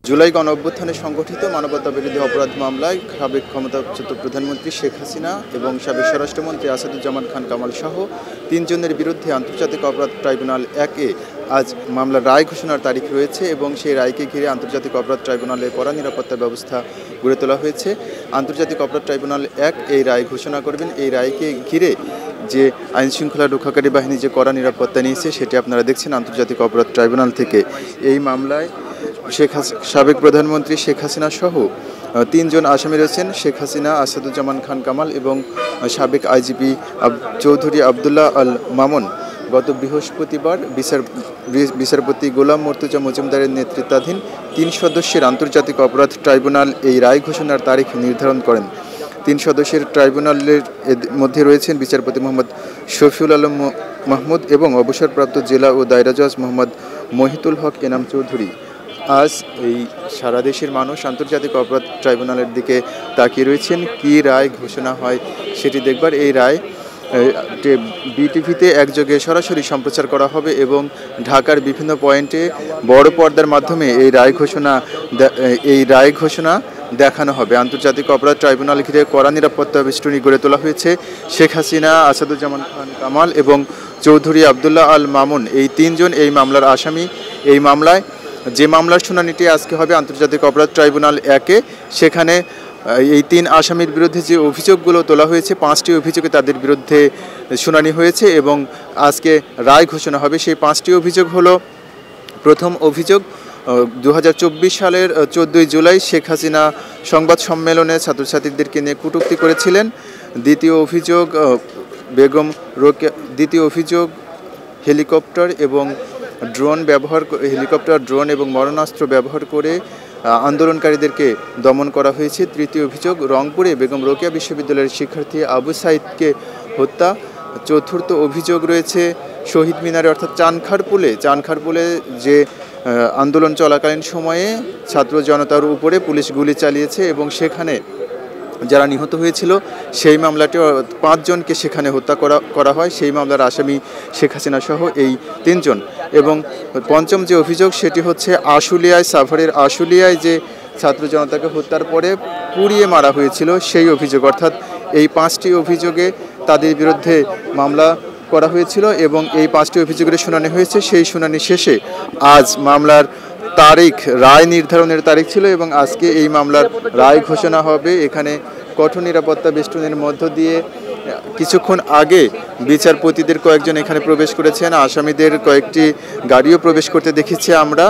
জুলাই গণঅভ্যুত্থানে সংগঠিত মানবতাবিরোধী অপরাধ মামলায় সাবেক ক্ষমতাচ্যুত প্রধানমন্ত্রী শেখ হাসিনা এবং সাবেক স্বরাষ্ট্রমন্ত্রী আসাদুজ্জামান খান কামাল সহ 3 জনের বিরুদ্ধে আন্তর্জাতিক অপরাধ ট্রাইব্যুনাল 1-এ আজ মামলার রায় ঘোষণার তারিখ রয়েছে এবং সেই রায়কে ঘিরে আন্তর্জাতিক অপরাধ ট্রাইব্যুনালে কড়া নিরাপত্তা ব্যবস্থা গড়ে তোলা হয়েছে। আন্তর্জাতিক অপরাধ ট্রাইব্যুনাল 1 এই রায় ঘোষণা করবেন। এই রায়কে ঘিরে যে আইনশৃঙ্খলা রক্ষাকারী বাহিনী যে কড়া নিরাপত্তা নিয়েছে সেটি আপনারা দেখছেন আন্তর্জাতিক অপরাধ ট্রাইব্যুনাল থেকে। এই মামলায় সাবেক প্রধানমন্ত্রী শেখ হাসিনা সহ 3 জন আসামি রয়েছেন। শেখ হাসিনা, আসাদুজ্জামান খান কামাল এবং সাবেক আইজিপি চৌধুরী আবদুল্লাহ আল মামুন গত বৃহস্পতিবার বিচারপতি গোলাম মর্তুজা মজুমদারের নেতৃত্বাধীন 3 সদস্যের আন্তর্জাতিক অপরাধ ট্রাইব্যুনাল এই রায় ঘোষণার তারিখ নির্ধারণ করেন। 3 সদস্যের ট্রাইব্যুনালের মধ্যে রয়েছেন বিচারপতি মোহাম্মদ শফিউল আলম মাহমুদ এবং অবসরপ্রাপ্ত জেলা ও দায়রা জজ মোহাম্মদ মহিতুল হক এনাম চৌধুরী। আজ এই সারা দেশের মানুষ আন্তর্জাতিক অপরাধ ট্রাইব্যুনালের দিকে তাকিয়ে রয়েছেন কী রায় ঘোষণা হয় সেটি দেখবার। এই রায় বিটিভিতে একযোগে সরাসরি সম্প্রচার করা হবে এবং ঢাকার বিভিন্ন পয়েন্টে বড় পর্দার মাধ্যমে এই রায় ঘোষণা দেখানো হবে। আন্তর্জাতিক অপরাধ ট্রাইব্যুনাল ঘিরে কড়া নিরাপত্তা বেষ্টনী গড়ে তোলা হয়েছে। শেখ হাসিনা, আসাদুজ্জামান খান কামাল এবং চৌধুরী আবদুল্লাহ আল মামুন এই 3 জন এই মামলার আসামি। এই মামলায় যে মামলার শুনানিটি আজকে হবে আন্তর্জাতিক অপরাধ ট্রাইব্যুনাল 1-এ, সেখানে এই 3 আসামির বিরুদ্ধে যে অভিযোগগুলো তোলা হয়েছে 5টি অভিযোগে তাদের বিরুদ্ধে শুনানি হয়েছে এবং আজকে রায় ঘোষণা হবে। সেই 5টি অভিযোগ হলো, প্রথম অভিযোগ 2024 সালের 14 জুলাই শেখ হাসিনা সংবাদ সম্মেলনে ছাত্রছাত্রীদেরকে নিয়ে কটূক্তি করেছিলেন। দ্বিতীয় অভিযোগ হেলিকপ্টার, ড্রোন এবং মরণাস্ত্র ব্যবহার করে আন্দোলনকারীদেরকে দমন করা হয়েছে। তৃতীয় অভিযোগ রংপুরে বেগম রোকেয়া বিশ্ববিদ্যালয়ের শিক্ষার্থী আবু সাইদকে হত্যা। চতুর্থ অভিযোগ রয়েছে শহীদ মিনারে অর্থাৎ চানখারপুলে যে আন্দোলন চলাকালীন সময়ে ছাত্র জনতার উপরে পুলিশ গুলি চালিয়েছে এবং সেখানে যারা নিহত হয়েছিল সেই মামলাটি 5 জনকে সেখানে হত্যা করা হয়। সেই মামলার আসামি শেখ হাসিনা সহ এই 3 জন। এবং পঞ্চম যে অভিযোগ সেটি হচ্ছে সাভারের আশুলিয়ায় যে ছাত্র জনতাকে হত্যার পরে পুড়িয়ে মারা হয়েছিল সেই অভিযোগ। অর্থাৎ এই 5টি অভিযোগে তাদের বিরুদ্ধে মামলা করা হয়েছিল এবং এই 5টি অভিযোগের শুনানি হয়েছে। সেই শুনানি শেষে আজ মামলার রায় নির্ধারণের তারিখ ছিল এবং আজকে এই মামলার রায় ঘোষণা হবে। এখানে কঠোর নিরাপত্তা বেষ্টনীর মধ্য দিয়ে কিছুক্ষণ আগে বিচারপতিদের কয়েকজন এখানে প্রবেশ করেছেন। আসামিদের কয়েকটি গাড়িও প্রবেশ করতে দেখেছি আমরা।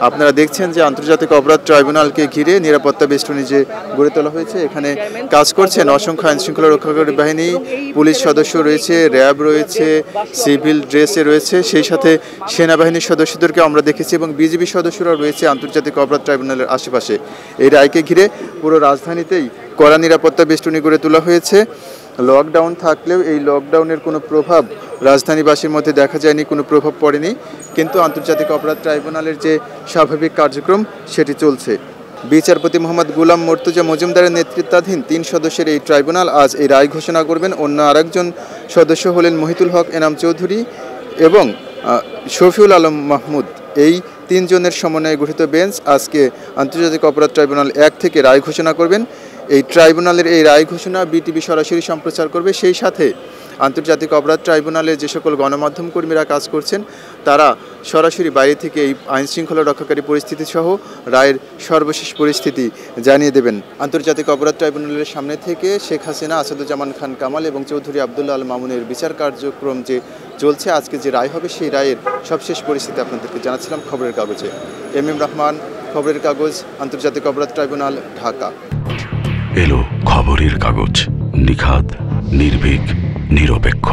আপনারা দেখছেন যে আন্তর্জাতিক অপরাধ ট্রাইব্যুনালকে ঘিরে নিরাপত্তা বেষ্টনী যে গড়ে তোলা হয়েছে, এখানে কাজ করছেন অসংখ্য আইনশৃঙ্খলা রক্ষাকারী বাহিনী, পুলিশ সদস্য রয়েছে, র্যাব রয়েছে, সিভিল ড্রেসে রয়েছে, সেই সাথে সেনাবাহিনীর সদস্যদেরকে আমরা দেখেছি এবং বিজিবি সদস্যরা রয়েছে আন্তর্জাতিক অপরাধ ট্রাইব্যুনালের আশেপাশে। এই রায়কে ঘিরে পুরো রাজধানীতেই কড়া নিরাপত্তা বেষ্টনী গড়ে তোলা হয়েছে। লকডাউন থাকলেও এই লকডাউনের কোনো প্রভাব রাজধানীবাসীর মধ্যে দেখা যায়নি, কোনো প্রভাব পড়েনি, কিন্তু আন্তর্জাতিক অপরাধ ট্রাইব্যুনালের যে স্বাভাবিক কার্যক্রম সেটি চলছে। বিচারপতি মোহাম্মদ গোলাম মর্তুজা মজুমদারের নেতৃত্বাধীন 3 সদস্যের এই ট্রাইব্যুনাল আজ এই রায় ঘোষণা করবেন। অন্য আরেকজন সদস্য হলেন মহিতুল হক এনাম চৌধুরী এবং শফিউল আলম মাহমুদ। এই 3 জনের সমন্বয়ে গঠিত বেঞ্চ আজকে আন্তর্জাতিক অপরাধ ট্রাইব্যুনাল 1 থেকে রায় ঘোষণা করবেন। এই ট্রাইব্যুনালের এই রায় ঘোষণা বিটিভি সরাসরি সম্প্রচার করবে। সেই সাথে আন্তর্জাতিক অপরাধ ট্রাইব্যুনালে যে সকল গণমাধ্যম কর্মীরা কাজ করছেন তারা সরাসরি বাইরে থেকে এই আইনশৃঙ্খলা রক্ষাকারী পরিস্থিতি সহ রায়ের সর্বশেষ পরিস্থিতি জানিয়ে দেবেন। আন্তর্জাতিক অপরাধ ট্রাইব্যুনালের সামনে থেকে শেখ হাসিনা, আসাদুজ্জামান খান কামাল এবং চৌধুরী আবদুল্লাহ আল মামুনের বিচার কার্যক্রম যে চলছে, আজকে যে রায় হবে সেই রায়ের সবশেষ পরিস্থিতি আপনাদেরকে জানাচ্ছিলাম খবরের কাগজে। এম রহমান, খবরের কাগজ, আন্তর্জাতিক অপরাধ ট্রাইব্যুনাল, ঢাকা। এলো খবরের কাগজ, নিখাত, নির্ভীক, নিরপেক্ষ।